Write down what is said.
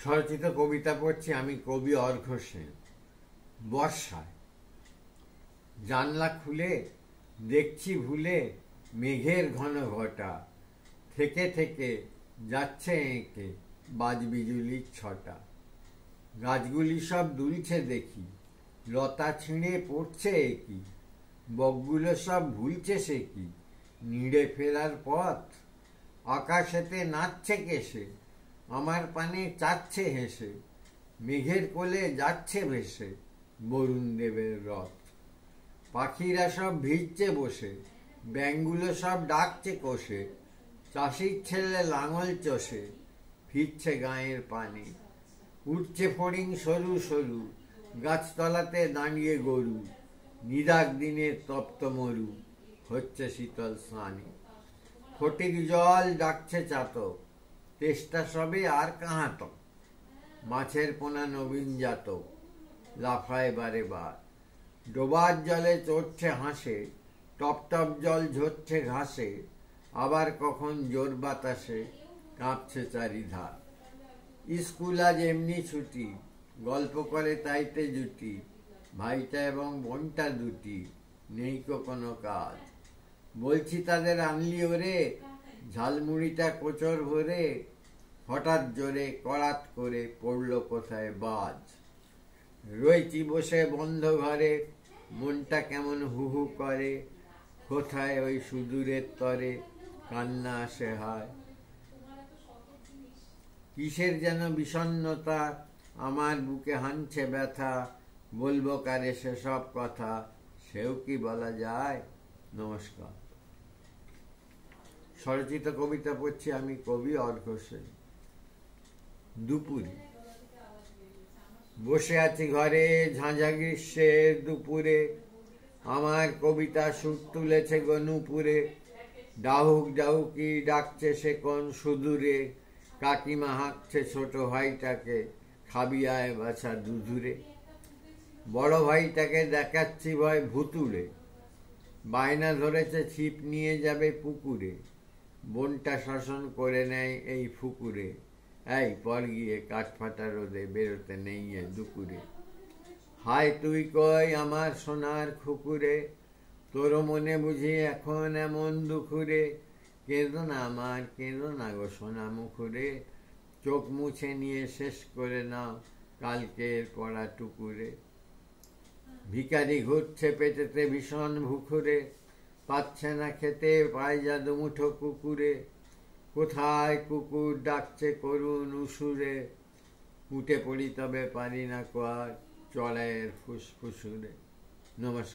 স্বরচিত কবিতা পড়ছি আমি, কবি অর্ঘ্য সেন। বর্ষায় জানলা খুলে দেখছি ভুলে মেঘের ঘন ঘটা, থেকে থেকে যাচ্ছে এঁকে বাজবিজুলির ছটা। গাছগুলি সব দুলছে দেখি, লতা ছিঁড়ে পড়ছে একই, বকগুলো সব ভুলছে সে কি নিড়ে ফেরার পথ। আকাশেতে নাচছে কেসে, আমার পানে চাচ্ছে হেসে, মেঘের কোলে যাচ্ছে ভেসে বরুণ দেবের রথ। পাখিরা সব ভিজছে বসে, ব্যাঙগুলো সব ডাকছে কষে, চাষির ছেলে লাঙল চষে ফিরছে গাঁয়ের পানে। উঠছে ফড়িং সরু সরু, গাছতলাতে দাঁড়িয়ে গরু, নিদাগ দিনের তপ্ত মরু হচ্ছে শীতল স্নানে। ফটিক জল ডাকছে চাতক, তেষ্টা সবে আর কাহাতক, মাছের পোনা নবীন জাতক লাফায় বারে বার। ডোবার জলে চড়ছে হাসে, টপ টপ জল ঝরছে ঘাসে, আবার কখন জোর বাতাসে কাঁপছে চারিধার। স্কুল আজ এমনি ছুটি, গল্প করে তাইতে জুটি, ভাইটা এবং বোনটা দুটি নেই কোনো কাজ। বলছি তাদের আনলি ওরে, ঝালমুড়িটা কোচর ভরে, হঠাৎ জোরে করাত করে পড়লো কোথায় বাজ। রয়েছি বসে বন্ধ ঘরে, মনটা কেমন হু হু করে, কোথায় ওই সুদূরের তরে কান্না আসে হায়। কিসের যেন বিষণ্ণতা, আমার বুকে হানছে ব্যথা, বলবো কারে সেসব কথা, সেও কি বলা যায়। নমস্কার। স্বরচিত কবিতা পড়ছি আমি, কবি অর্ঘ্য সেন। দুপুরে বসে আছি ঘরে, ঝাঁঝা গ্রীষ্মের দুপুরে, আমার কবিতা সুর তুলেছে গনুপুরে। ডাহুক ডাহুকি ডাকছে সে কোন সুদূরে, কাকিমা হাঁকছে ছোট ভাইটাকে, খাবি আয় বাছা দুধুরে। বড় ভাইটাকে দেখাচ্ছি ভয় ভুতুড়ে, বায়না ধরেছে ছিপ নিয়ে যাবে পুকুরে। বোনটা শাসন করে নেয় এই ফুকুরে, এই পর গিয়ে কাঠ ফাটা রোদে বেরোতে নেই দুপুরে। হায় তুই কই আমার সোনার খুকুরে, তোর মনে বুঝি এখন এমন দুখুরে। কেঁদো না আমার, কেঁদো না গো সোনা মুখুরে, চোখ মুছে নিয়ে শেষ করে নাও কালকের পড়া টুকুরে। ভিখারি ঘুরছে পেটেতে ভীষণ ভুখুরে, পাচ্ছে না খেতে পায় যা দুমুঠো কুকুরে। কোথায় কুকুর ডাকছে করুণ উসুরে, উঠে পড়ি তবে পারি না কোয়ার চড়াইয়ের ফুসফুসুরে। নমস্কার।